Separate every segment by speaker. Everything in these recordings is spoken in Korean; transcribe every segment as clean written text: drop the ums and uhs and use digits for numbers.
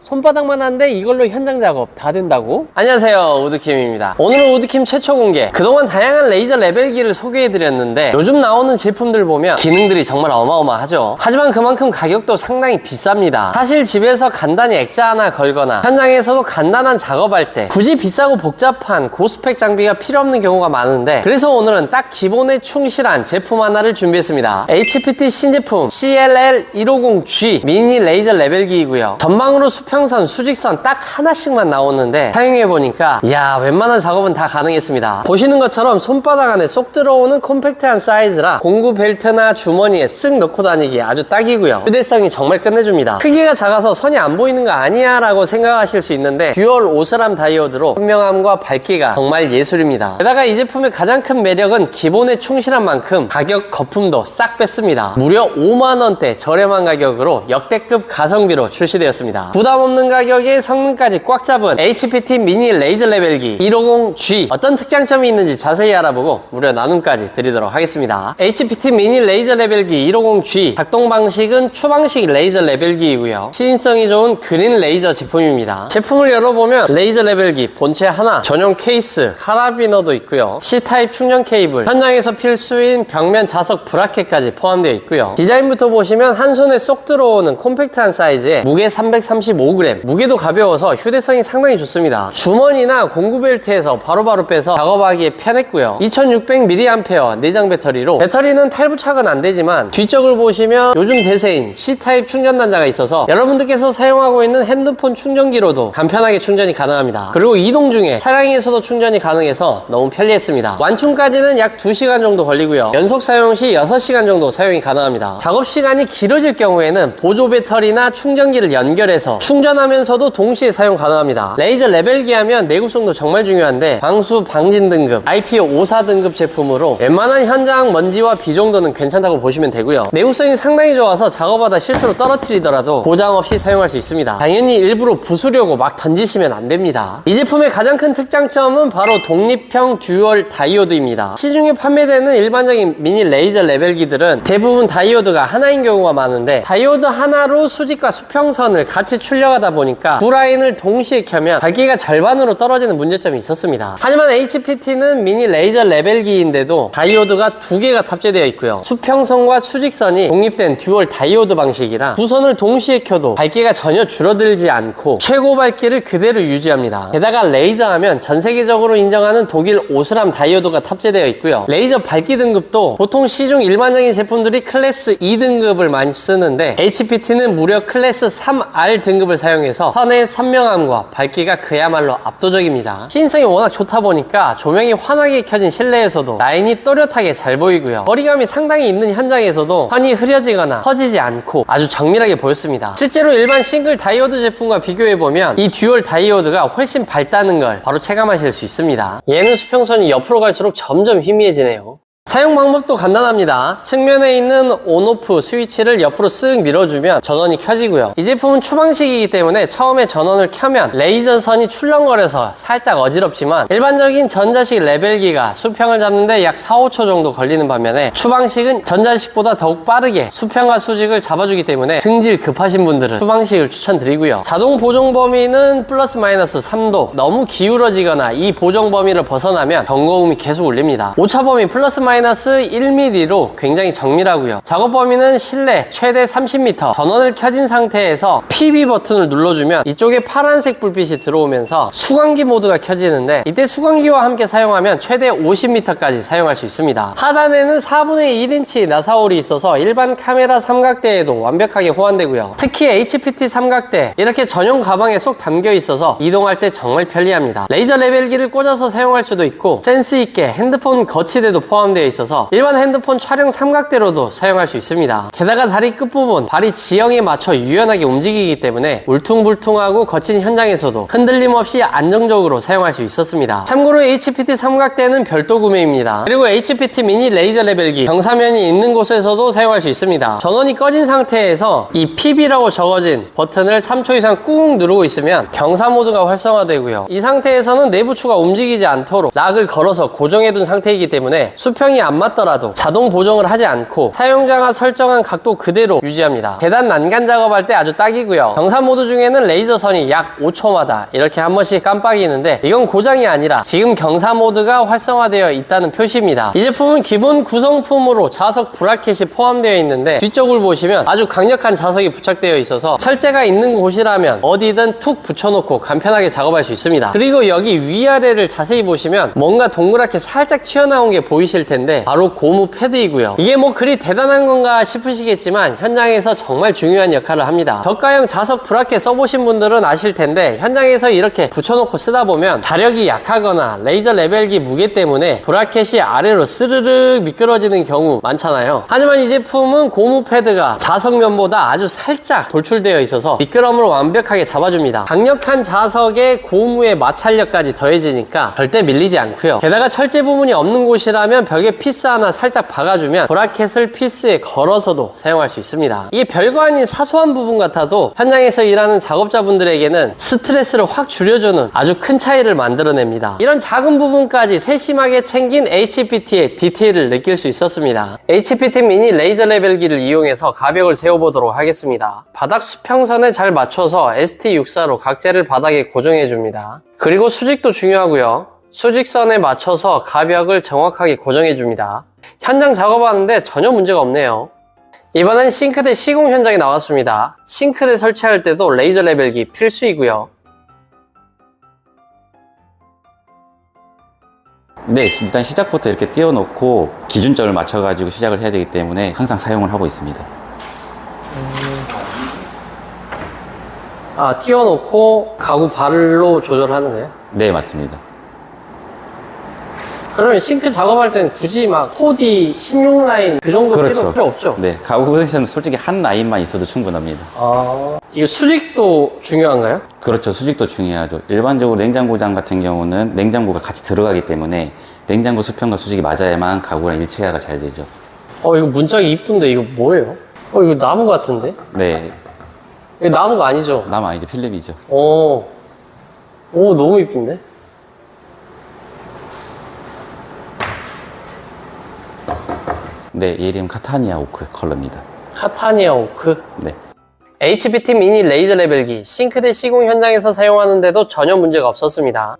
Speaker 1: 손바닥만 한데 이걸로 현장 작업 다 된다고? 안녕하세요, 우드킴입니다. 오늘은 우드킴 최초 공개. 그동안 다양한 레이저 레벨기를 소개해드렸는데 요즘 나오는 제품들 보면 기능들이 정말 어마어마하죠. 하지만 그만큼 가격도 상당히 비쌉니다. 사실 집에서 간단히 액자 하나 걸거나 현장에서도 간단한 작업할 때 굳이 비싸고 복잡한 고스펙 장비가 필요 없는 경우가 많은데, 그래서 오늘은 딱 기본에 충실한 제품 하나를 준비했습니다. HPT 신제품 CLL150G 미니 레이저 레벨기이고요. 전망으로 수평선, 수직선 딱 하나씩만 나오는데 사용해보니까 이야, 웬만한 작업은 다 가능했습니다. 보시는 것처럼 손바닥 안에 쏙 들어오는 콤팩트한 사이즈라 공구 벨트나 주머니에 쓱 넣고 다니기 아주 딱이고요. 휴대성이 정말 끝내줍니다. 크기가 작아서 선이 안 보이는 거 아니야 라고 생각하실 수 있는데 듀얼 오스람 다이오드로 선명함과 밝기가 정말 예술입니다. 게다가 이 제품의 가장 큰 매력은 기본에 충실한 만큼 가격 거품도 싹 뺐습니다. 무려 5만원대 저렴한 가격으로 역대급 가성비로 출시되었습니다. 부담 없는 가격에 성능까지 꽉 잡은 HPT 미니 레이저 레벨기 150G, 어떤 특장점이 있는지 자세히 알아보고 무료 나눔까지 드리도록 하겠습니다. HPT 미니 레이저 레벨기 150G 작동 방식은 추방식 레이저 레벨기이고요. 시인성이 좋은 그린 레이저 제품입니다. 제품을 열어보면 레이저 레벨기 본체 하나, 전용 케이스, 카라비너도 있고요. C타입 충전 케이블, 현장에서 필수인 벽면 자석 브라켓까지 포함되어 있고요. 디자인부터 보시면 한 손에 쏙 들어오는 콤팩트한 사이즈에 무게 335g, 무게도 가벼워서 휴대성이 상당히 좋습니다. 주머니나 공구 벨트에서 바로바로 빼서 작업하기에 편했고요. 2600mAh 내장 배터리로, 배터리는 탈부착은 안되지만 뒤쪽을 보시면 요즘 대세인 C타입 충전 단자가 있어서 여러분들께서 사용하고 있는 핸드폰 충전기로도 간편하게 충전이 가능합니다. 그리고 이동 중에 차량에서도 충전이 가능해서 너무 편리했습니다. 완충까지는 약 2시간 정도 걸리고요. 연속 사용 시 6시간 정도 사용이 가능합니다. 작업 시간이 길어질 경우에는 보조 배터리나 충전기를 연결해서 충전하면서도 동시에 사용 가능합니다. 레이저 레벨기 하면 내구성도 정말 중요한데 방수 방진 등급 IP54 등급 제품으로 웬만한 현장 먼지와 비 정도는 괜찮다고 보시면 되고요. 내구성이 상당히 좋아서 작업하다 실수로 떨어뜨리더라도 고장 없이 사용할 수 있습니다. 당연히 일부러 부수려고 막 던지시면 안 됩니다. 이 제품의 가장 큰 특장점은 바로 독립형 듀얼 다이오드입니다. 시중에 판매되는 일반적인 미니 레이저 레벨기들은 대부분 다이오드가 하나인 경우가 많은데, 다이오드 하나로 수직과 수평선을 같이 출력하다 보니까 두 라인을 동시에 켜면 밝기가 절반으로 떨어지는 문제점이 있었습니다. 하지만 HPT는 미니 레이저 레벨기인데도 다이오드가 2개가 탑재되어 있고요. 수평선과 수직선이 독립된 듀얼 다이오드 방식이라 두 선을 동시에 켜도 밝기가 전혀 줄어들지 않고 최고 밝기를 그대로 유지합니다. 게다가 레이저 하면 전 세계적으로 인정하는 독일 오스람 다이오드가 탑재되어 있고요. 레이저 밝기 등급도 보통 시중 일반적인 제품들이 클래스 2등급을 많이 쓰는데 HPT는 무려 클래스 3R 등급을 사용해서 선의 선명함과 밝기가 그야말로 압도적입니다. 시인성이 워낙 좋다 보니까 조명이 환하게 켜진 실내에서도 라인이 또렷하게 잘 보이고요. 거리감이 상당히 있는 현장에서도 선이 흐려지거나 커지지 않고 아주 정밀하게 보였습니다. 실제로 일반 싱글 다이오드 제품과 비교해보면 이 듀얼 다이오드가 훨씬 밝다는 걸 바로 체감하실 수 있습니다. 얘는 수평선이 옆으로 갈수록 점점 희미해지네요. 사용 방법도 간단합니다. 측면에 있는 온오프 스위치를 옆으로 쓱 밀어주면 전원이 켜지고요. 이 제품은 추방식이기 때문에 처음에 전원을 켜면 레이저 선이 출렁거려서 살짝 어지럽지만 일반적인 전자식 레벨기가 수평을 잡는데 약 4-5초 정도 걸리는 반면에 추방식은 전자식보다 더욱 빠르게 수평과 수직을 잡아주기 때문에 승질 급하신 분들은 추방식을 추천드리고요. 자동 보정 범위는 플러스 마이너스 3도, 너무 기울어지거나 이 보정 범위를 벗어나면 경고음이 계속 울립니다. 오차 범위 플러스 마이너스 1mm로 굉장히 정밀하고요. 작업 범위는 실내 최대 30m, 전원을 켜진 상태에서 PB 버튼을 눌러주면 이쪽에 파란색 불빛이 들어오면서 수광기 모드가 켜지는데, 이때 수광기와 함께 사용하면 최대 50m까지 사용할 수 있습니다. 하단에는 4분의 1인치 나사홀이 있어서 일반 카메라 삼각대에도 완벽하게 호환되고요. 특히 HPT 삼각대 이렇게 전용 가방에 쏙 담겨 있어서 이동할 때 정말 편리합니다. 레이저 레벨기를 꽂아서 사용할 수도 있고 센스 있게 핸드폰 거치대도 포함되어 있어서 일반 핸드폰 촬영 삼각대로도 사용할 수 있습니다. 게다가 다리 끝부분 발이 지형에 맞춰 유연하게 움직이기 때문에 울퉁불퉁하고 거친 현장에서도 흔들림 없이 안정적으로 사용할 수 있었습니다. 참고로 HPT 삼각대는 별도 구매입니다. 그리고 HPT 미니 레이저 레벨기 경사면이 있는 곳에서도 사용할 수 있습니다. 전원이 꺼진 상태에서 이 PB라고 적어진 버튼을 3초 이상 꾹 누르고 있으면 경사 모드가 활성화되고요. 이 상태에서는 내부추가 움직이지 않도록 락을 걸어서 고정해둔 상태이기 때문에 수평 수평이 안 맞더라도 자동 보정을 하지 않고 사용자가 설정한 각도 그대로 유지합니다. 계단 난간 작업할 때 아주 딱이고요. 경사 모드 중에는 레이저 선이 약 5초마다 이렇게 한 번씩 깜빡이는데 이건 고장이 아니라 지금 경사 모드가 활성화되어 있다는 표시입니다. 이 제품은 기본 구성품으로 자석 브라켓이 포함되어 있는데 뒤쪽을 보시면 아주 강력한 자석이 부착되어 있어서 철제가 있는 곳이라면 어디든 툭 붙여놓고 간편하게 작업할 수 있습니다. 그리고 여기 위아래를 자세히 보시면 뭔가 동그랗게 살짝 튀어나온 게 보이실 텐데 바로 고무 패드이고요. 이게 뭐 그리 대단한 건가 싶으시겠지만 현장에서 정말 중요한 역할을 합니다. 저가형 자석 브라켓 써보신 분들은 아실 텐데 현장에서 이렇게 붙여놓고 쓰다 보면 자력이 약하거나 레이저 레벨기 무게 때문에 브라켓이 아래로 스르륵 미끄러지는 경우 많잖아요. 하지만 이 제품은 고무 패드가 자석면보다 아주 살짝 돌출되어 있어서 미끄럼을 완벽하게 잡아줍니다. 강력한 자석에 고무의 마찰력까지 더해지니까 절대 밀리지 않고요. 게다가 철제 부분이 없는 곳이라면 벽에 피스 하나 살짝 박아주면 브라켓을 피스에 걸어서도 사용할 수 있습니다. 이게 별거 아닌 사소한 부분 같아도 현장에서 일하는 작업자분들에게는 스트레스를 확 줄여주는 아주 큰 차이를 만들어냅니다. 이런 작은 부분까지 세심하게 챙긴 HPT의 디테일을 느낄 수 있었습니다. HPT 미니 레이저 레벨기를 이용해서 가벽을 세워보도록 하겠습니다. 바닥 수평선에 잘 맞춰서 ST64로 각재를 바닥에 고정해줍니다. 그리고 수직도 중요하고요. 수직선에 맞춰서 가벽을 정확하게 고정해줍니다. 현장 작업하는데 전혀 문제가 없네요. 이번엔 싱크대 시공 현장에 나왔습니다. 싱크대 설치할 때도 레이저 레벨기 필수이고요.
Speaker 2: 네, 일단 시작부터 이렇게 띄워놓고 기준점을 맞춰가지고 시작을 해야 되기 때문에 항상 사용을 하고 있습니다.
Speaker 1: 아, 띄워놓고 가구 발로 조절하는 거예요?
Speaker 2: 네, 맞습니다.
Speaker 1: 그러면 싱크 작업할 때는 굳이 막 코디, 16라인 그 정도
Speaker 2: 그렇죠.
Speaker 1: 필요 없죠?
Speaker 2: 네, 가구에서는 솔직히 한 라인만 있어도 충분합니다.
Speaker 1: 아, 이거 수직도 중요한가요?
Speaker 2: 그렇죠. 수직도 중요하죠. 일반적으로 냉장고장 같은 경우는 냉장고가 같이 들어가기 때문에 냉장고 수평과 수직이 맞아야만 가구랑 일체화가 잘 되죠.
Speaker 1: 이거 문짝이 이쁜데 이거 뭐예요? 이거 나무 같은데?
Speaker 2: 네,
Speaker 1: 이거 나무가 아니죠?
Speaker 2: 나무 아니죠. 필름이죠.
Speaker 1: 오, 너무 이쁜데?
Speaker 2: 네, 얘 이름 카타니아 오크 컬러입니다.
Speaker 1: 카타니아 오크?
Speaker 2: 네.
Speaker 1: HPT 미니 레이저 레벨기 싱크대 시공 현장에서 사용하는데도 전혀 문제가 없었습니다.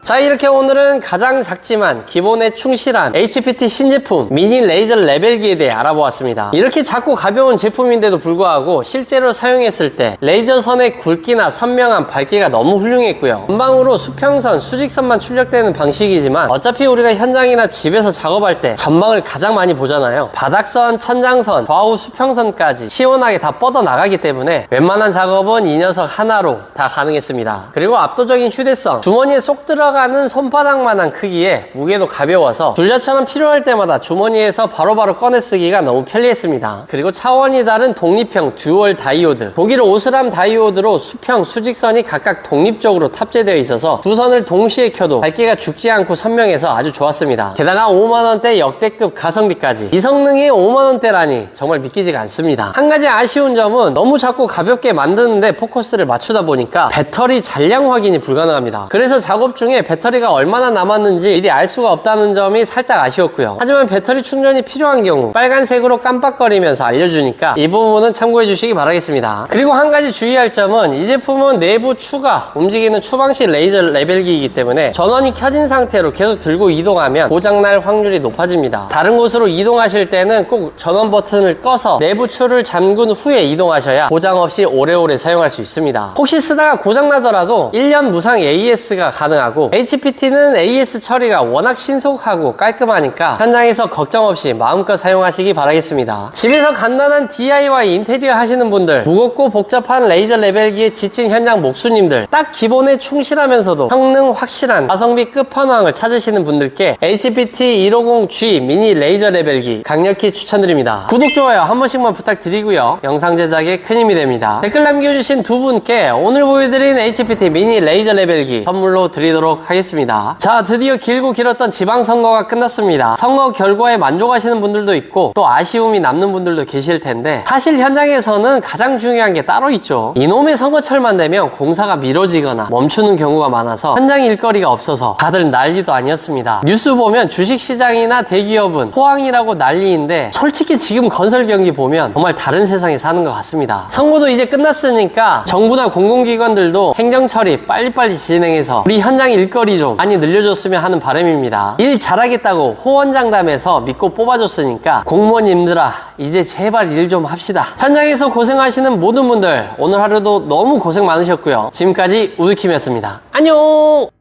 Speaker 1: 자, 이렇게 오늘은 가장 작지만 기본에 충실한 HPT 신제품 미니 레이저 레벨기에 대해 알아보았습니다. 이렇게 작고 가벼운 제품인데도 불구하고 실제로 사용했을 때 레이저 선의 굵기나 선명한 밝기가 너무 훌륭했고요. 전방으로 수평선, 수직선만 출력되는 방식이지만 어차피 우리가 현장이나 집에서 작업할 때 전방을 가장 많이 보잖아요. 바닥선, 천장선, 좌우 수평선까지 시원하게 다 뻗어나가기 때문에 웬만한 작업은 이 녀석 하나로 다 가능했습니다. 그리고 압도적인 휴대성, 주머니에 쏙 들어가는 손바닥만한 크기에 무게도 가벼워서 둘자처럼 필요할 때마다 주머니에서 바로바로 꺼내 쓰기가 너무 편리했습니다. 그리고 차원이 다른 독립형 듀얼 다이오드, 독일 오스람 다이오드로 수평, 수직선이 각각 독립적으로 탑재되어 있어서 두 선을 동시에 켜도 밝기가 죽지 않고 선명해서 아주 좋았습니다. 게다가 5만원대 역대급 가성비까지. 이 성능이 5만원대라니 정말 믿기지가 않습니다. 한 가지 아쉬운 점은 너무 작고 가볍게 만드는데 포커스를 맞추다 보니까 배터리 잔량 확인이 불가능합니다. 그래서 작업 중에 배터리가 얼마나 남았는지 미리 알 수가 없다는 점이 살짝 아쉬웠고요. 하지만 배터리 충전이 필요한 경우 빨간색으로 깜빡거리면서 알려주니까 이 부분은 참고해 주시기 바라겠습니다. 그리고 한 가지 주의할 점은 이 제품은 내부 추가 움직이는 추방식 레이저 레벨기이기 때문에 전원이 켜진 상태로 계속 들고 이동하면 고장날 확률이 높아집니다. 다른 곳으로 이동하실 때는 꼭 전원 버튼을 꺼서 내부 추를 잠근 후에 이동하셔야 고장 없이 오래오래 사용할 수 있습니다. 혹시 쓰다가 고장나더라도 1년 무상 AS가 가능하고 HPT는 AS 처리가 워낙 신속하고 깔끔하니까 현장에서 걱정 없이 마음껏 사용하시기 바라겠습니다. 집에서 간단한 DIY 인테리어 하시는 분들, 무겁고 복잡한 레이저 레벨기에 지친 현장 목수님들, 딱 기본에 충실하면서도 성능 확실한 가성비 끝판왕을 찾으시는 분들께 HPT 150G 미니 레이저 레벨기 강력히 추천드립니다. 구독, 좋아요 한 번씩만 부탁드리고요. 영상 제작에 큰 힘이 됩니다. 댓글 남겨주신 두 분께 오늘 보여드린 HPT 미니 레이저 레벨기 선물로 드리도록 드리도록 하겠습니다. 자, 드디어 길고 길었던 지방선거가 끝났습니다. 선거 결과에 만족하시는 분들도 있고 또 아쉬움이 남는 분들도 계실 텐데, 사실 현장에서는 가장 중요한 게 따로 있죠. 이놈의 선거철만 되면 공사가 미뤄지거나 멈추는 경우가 많아서 현장 일거리가 없어서 다들 난리도 아니었습니다. 뉴스 보면 주식시장이나 대기업은 호황이라고 난리인데, 솔직히 지금 건설 경기 보면 정말 다른 세상에 사는 것 같습니다. 선거도 이제 끝났으니까 정부나 공공기관들도 행정처리 빨리빨리 진행해서 우리 현장 일거리 좀 많이 늘려줬으면 하는 바람입니다. 일 잘하겠다고 호언장담해서 믿고 뽑아줬으니까 공무원님들아, 이제 제발 일 좀 합시다. 현장에서 고생하시는 모든 분들, 오늘 하루도 너무 고생 많으셨고요. 지금까지 우드킴이었습니다. 안녕.